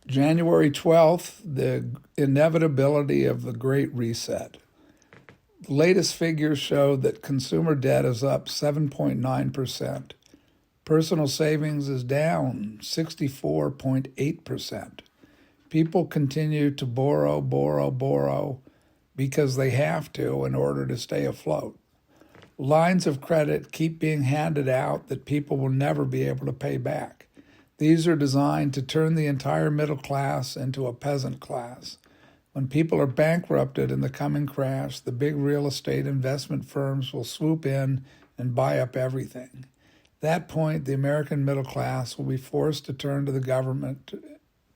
January 12th, the inevitability of the Great Reset. The latest figures show that consumer debt is up 7.9%. Personal savings is down 64.8%. People continue to borrow because they have to in order to stay afloat. Lines of credit keep being handed out that people will never be able to pay back. These are designed to turn the entire middle class into a peasant class. When people are bankrupted in the coming crash, the big real estate investment firms will swoop in and buy up everything. At that point, the American middle class will be forced to turn to the government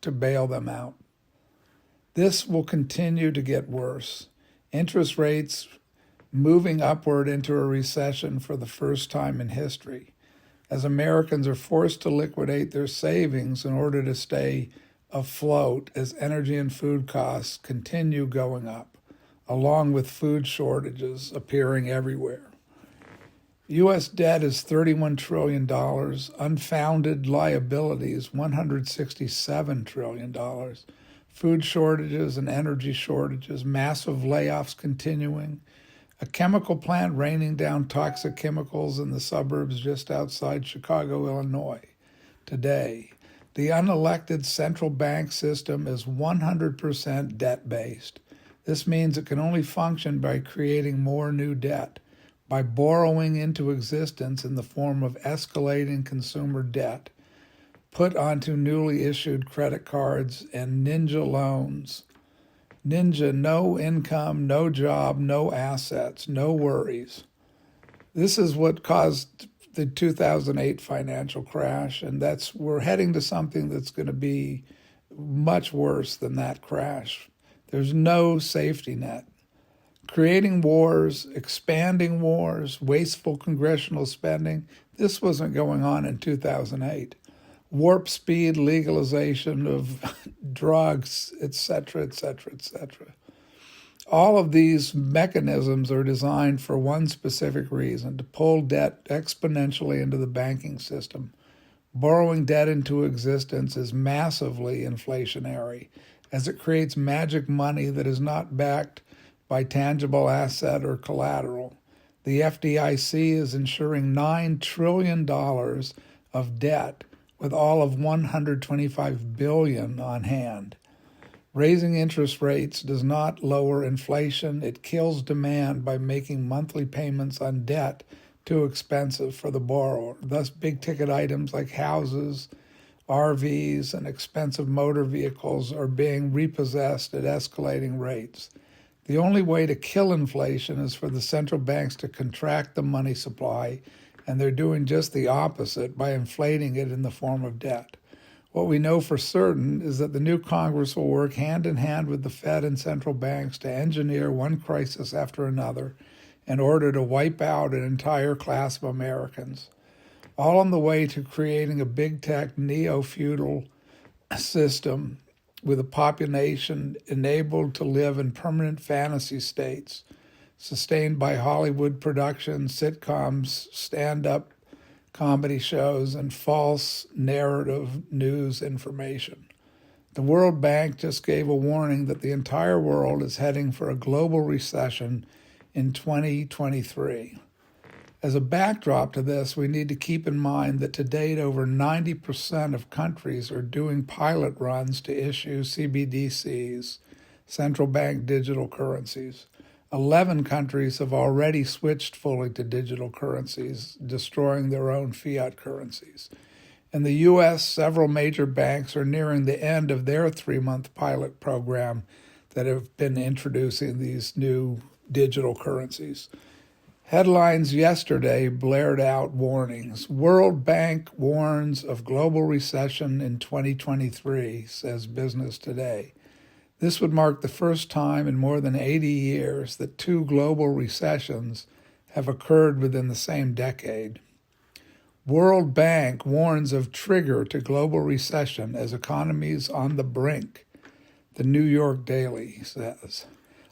to bail them out. This will continue to get worse. Interest rates moving upward into a recession for the first time in history, as Americans are forced to liquidate their savings in order to stay afloat as energy and food costs continue going up, along with food shortages appearing everywhere. U.S. debt is $31 trillion, unfounded liabilities $167 trillion, food shortages and energy shortages, massive layoffs continuing, a chemical plant raining down toxic chemicals in the suburbs just outside Chicago, Illinois. Today, the unelected central bank system is 100% debt-based. This means it can only function by creating more new debt, by borrowing into existence in the form of escalating consumer debt, put onto newly issued credit cards and ninja loans. Ninja, no income, no job, no assets, no worries. This is what caused the 2008 financial crash, and we're heading to something that's going to be much worse than that crash. There's no safety net. Creating wars, expanding wars, wasteful congressional spending, this wasn't going on in 2008. Warp speed legalization of drugs, etc., etc., etc. All of these mechanisms are designed for one specific reason: to pull debt exponentially into the banking system. Borrowing debt into existence is massively inflationary, as it creates magic money that is not backed by tangible asset or collateral. The FDIC is insuring $9 trillion of debt with all of $125 billion on hand. Raising interest rates does not lower inflation. It kills demand by making monthly payments on debt too expensive for the borrower. Thus, big-ticket items like houses, RVs, and expensive motor vehicles are being repossessed at escalating rates. The only way to kill inflation is for the central banks to contract the money supply, and they're doing just the opposite by inflating it in the form of debt. What we know for certain is that the new Congress will work hand in hand with the Fed and central banks to engineer one crisis after another in order to wipe out an entire class of Americans, all on the way to creating a big tech neo-feudal system with a population enabled to live in permanent fantasy states, sustained by Hollywood productions, sitcoms, stand-up comedy shows, and false narrative news information. The World Bank just gave a warning that the entire world is heading for a global recession in 2023. As a backdrop to this, we need to keep in mind that to date, over 90% of countries are doing pilot runs to issue CBDCs, central bank digital currencies. 11 countries have already switched fully to digital currencies, destroying their own fiat currencies. In the U.S., several major banks are nearing the end of their 3-month pilot program that have been introducing these new digital currencies. Headlines yesterday blared out warnings. World Bank warns of global recession in 2023, says Business Today. This would mark the first time in more than 80 years that 2 global recessions have occurred within the same decade. World Bank warns of trigger to global recession as economies on the brink, the New York Daily says.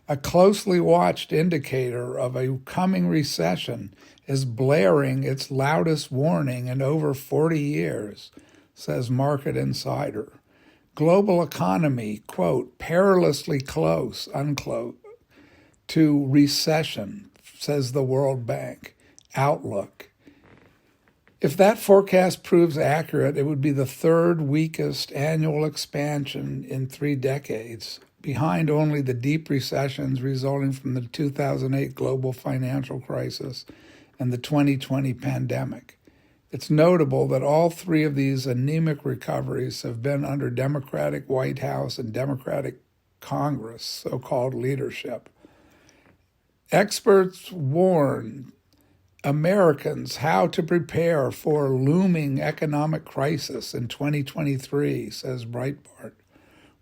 A closely watched indicator of a coming recession is blaring its loudest warning in over 40 years, says Market Insider. Global economy, quote, perilously close, unquote, to recession, says the World Bank. Outlook. If that forecast proves accurate, it would be the third weakest annual expansion in 3 decades, behind only the deep recessions resulting from the 2008 global financial crisis and the 2020 pandemic. It's notable that all 3 of these anemic recoveries have been under Democratic White House and Democratic Congress, so-called leadership. Experts warn Americans how to prepare for looming economic crisis in 2023, says Breitbart.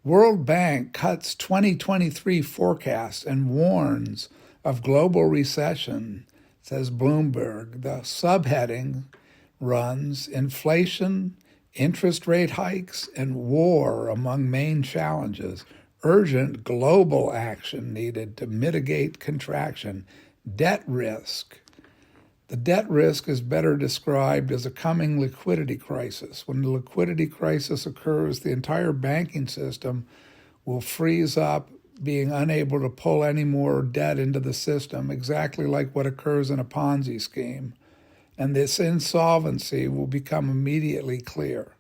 World Bank cuts 2023 forecast and warns of global recession, says Bloomberg. The subheading runs inflation, interest rate hikes, and war among main challenges. Urgent global action needed to mitigate contraction. Debt risk. The debt risk is better described as a coming liquidity crisis. When the liquidity crisis occurs, the entire banking system will freeze up, being unable to pull any more debt into the system, exactly like what occurs in a Ponzi scheme. And this insolvency will become immediately clear.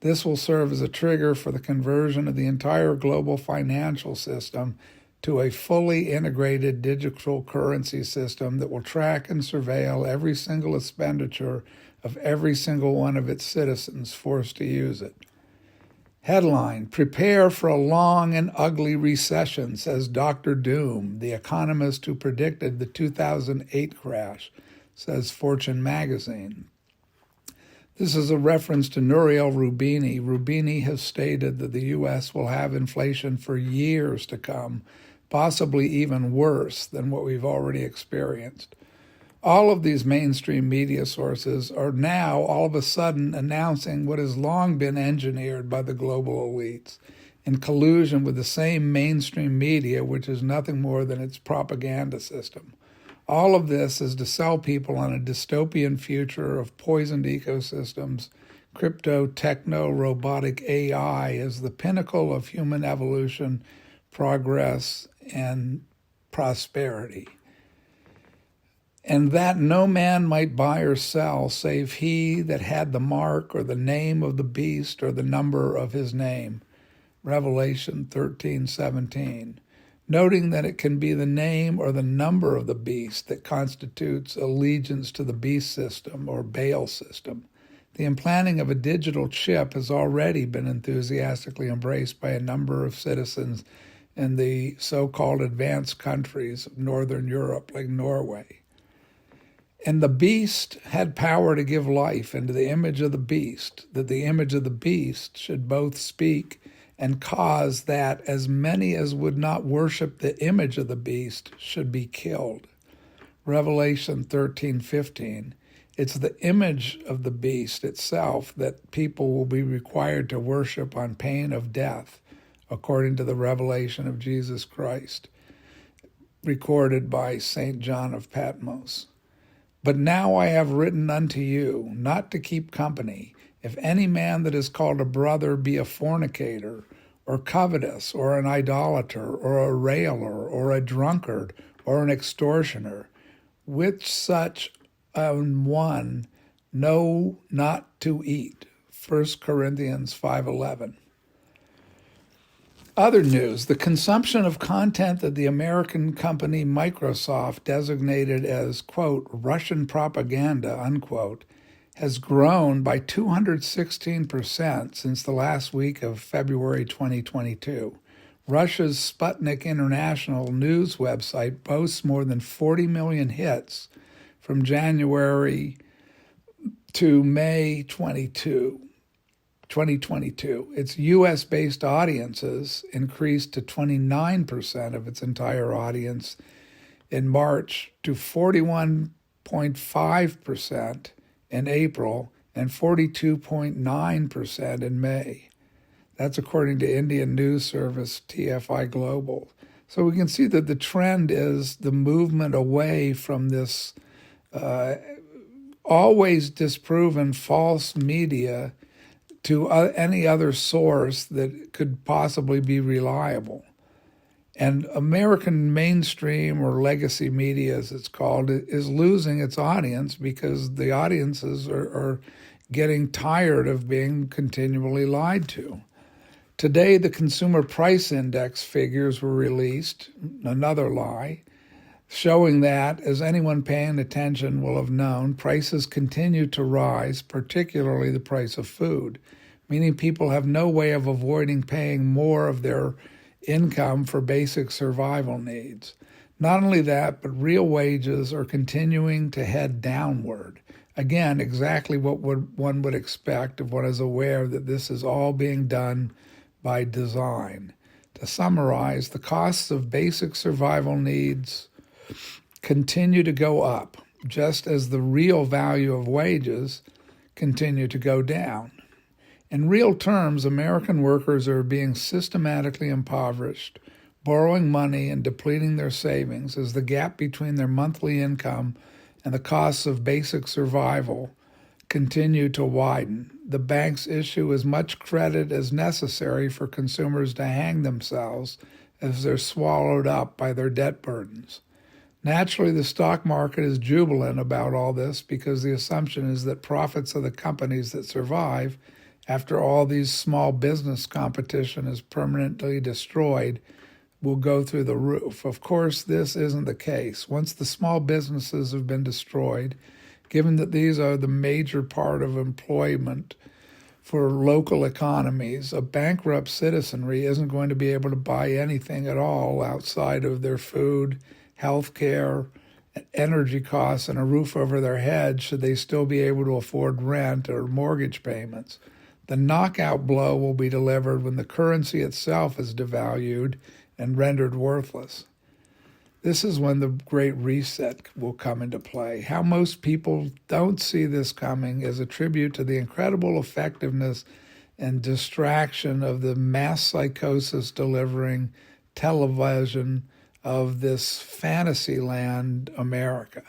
This will serve as a trigger for the conversion of the entire global financial system to a fully integrated digital currency system that will track and surveil every single expenditure of every single one of its citizens forced to use it. Headline, prepare for a long and ugly recession, says Dr. Doom, the economist who predicted the 2008 crash, says Fortune magazine. This is a reference to Nouriel Roubini. Roubini has stated that the U.S. will have inflation for years to come, possibly even worse than what we've already experienced. All of these mainstream media sources are now all of a sudden announcing what has long been engineered by the global elites in collusion with the same mainstream media, which is nothing more than its propaganda system. All of this is to sell people on a dystopian future of poisoned ecosystems, crypto, techno, robotic AI as the pinnacle of human evolution, progress, and prosperity. And that no man might buy or sell save he that had the mark or the name of the beast or the number of his name. Revelation 13:17. Noting that it can be the name or the number of the beast that constitutes allegiance to the beast system or Baal system. The implanting of a digital chip has already been enthusiastically embraced by a number of citizens in the so-called advanced countries of Northern Europe, like Norway. And the beast had power to give life into the image of the beast, that the image of the beast should both speak and cause that as many as would not worship the image of the beast should be killed. Revelation 13:15. It's the image of the beast itself that people will be required to worship on pain of death, according to the revelation of Jesus Christ, recorded by St. John of Patmos. But now I have written unto you, not to keep company, if any man that is called a brother be a fornicator, or covetous, or an idolater, or a railer, or a drunkard, or an extortioner, with such an one know not to eat. 1 Corinthians 5:11. Other news, the consumption of content that the American company Microsoft designated as, quote, Russian propaganda, unquote, has grown by 216% since the last week of February 2022. Russia's Sputnik International news website boasts more than 40 million hits from January to May 2022. Its U.S.-based audiences increased to 29% of its entire audience in March to 41.5% in April and 42.9% in May. That's according to Indian news service TFI Global. So we can see that the trend is the movement away from this always disproven false media to any other source that could possibly be reliable. And American mainstream or legacy media, as it's called, is losing its audience because the audiences are getting tired of being continually lied to. Today, the Consumer Price Index figures were released, another lie, showing that, as anyone paying attention will have known, prices continue to rise, particularly the price of food, meaning people have no way of avoiding paying more of their income for basic survival needs. Not only that, but real wages are continuing to head downward. Again, exactly what one would expect if one is aware that this is all being done by design. To summarize, the costs of basic survival needs continue to go up, just as the real value of wages continue to go down. In real terms, American workers are being systematically impoverished, borrowing money and depleting their savings as the gap between their monthly income and the costs of basic survival continue to widen. The banks issue as much credit as necessary for consumers to hang themselves as they're swallowed up by their debt burdens. Naturally, the stock market is jubilant about all this because the assumption is that profits of the companies that survive after all these small business competition is permanently destroyed will go through the roof. Of course, this isn't the case. Once the small businesses have been destroyed, given that these are the major part of employment for local economies, a bankrupt citizenry isn't going to be able to buy anything at all outside of their food, health care, energy costs, and a roof over their head should they still be able to afford rent or mortgage payments. The knockout blow will be delivered when the currency itself is devalued and rendered worthless. This is when the Great Reset will come into play. How most people don't see this coming is a tribute to the incredible effectiveness and distraction of the mass psychosis delivering television of this fantasy land, America.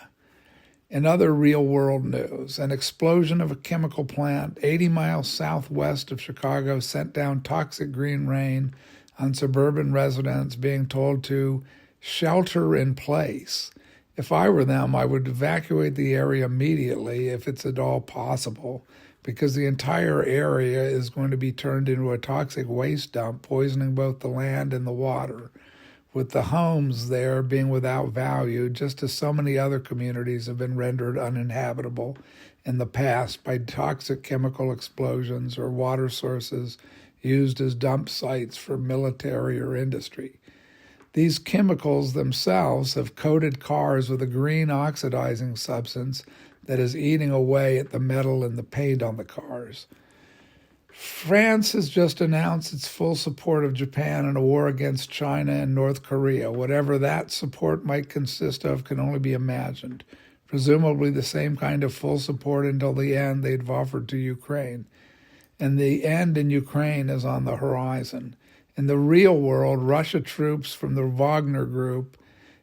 In other real-world news, an explosion of a chemical plant 80 miles southwest of Chicago sent down toxic green rain on suburban residents being told to shelter in place. If I were them, I would evacuate the area immediately if it's at all possible, because the entire area is going to be turned into a toxic waste dump, poisoning both the land and the water, with the homes there being without value, just as so many other communities have been rendered uninhabitable in the past by toxic chemical explosions or water sources used as dump sites for military or industry. These chemicals themselves have coated cars with a green oxidizing substance that is eating away at the metal and the paint on the cars. France has just announced its full support of Japan in a war against China and North Korea. Whatever that support might consist of can only be imagined. Presumably the same kind of full support until the end they've offered to Ukraine. And the end in Ukraine is on the horizon. In the real world, Russia troops from the Wagner Group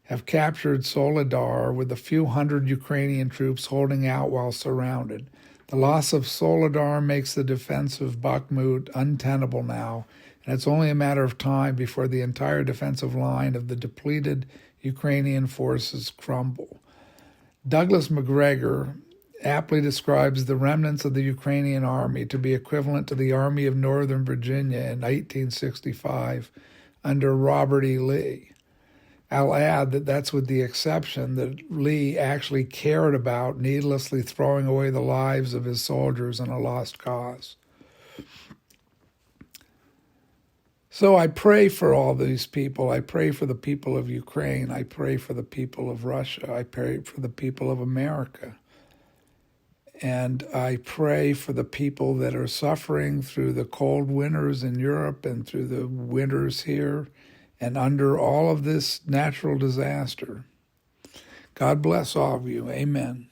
have captured Soledar with a few hundred Ukrainian troops holding out while surrounded. The loss of Soledar makes the defense of Bakhmut untenable now, and it's only a matter of time before the entire defensive line of the depleted Ukrainian forces crumble. Douglas MacGregor aptly describes the remnants of the Ukrainian army to be equivalent to the Army of Northern Virginia in 1865 under Robert E. Lee. I'll add that that's with the exception that Lee actually cared about needlessly throwing away the lives of his soldiers in a lost cause. So I pray for all these people. I pray for the people of Ukraine. I pray for the people of Russia. I pray for the people of America. And I pray for the people that are suffering through the cold winters in Europe and through the winters here and under all of this natural disaster. God bless all of you. Amen.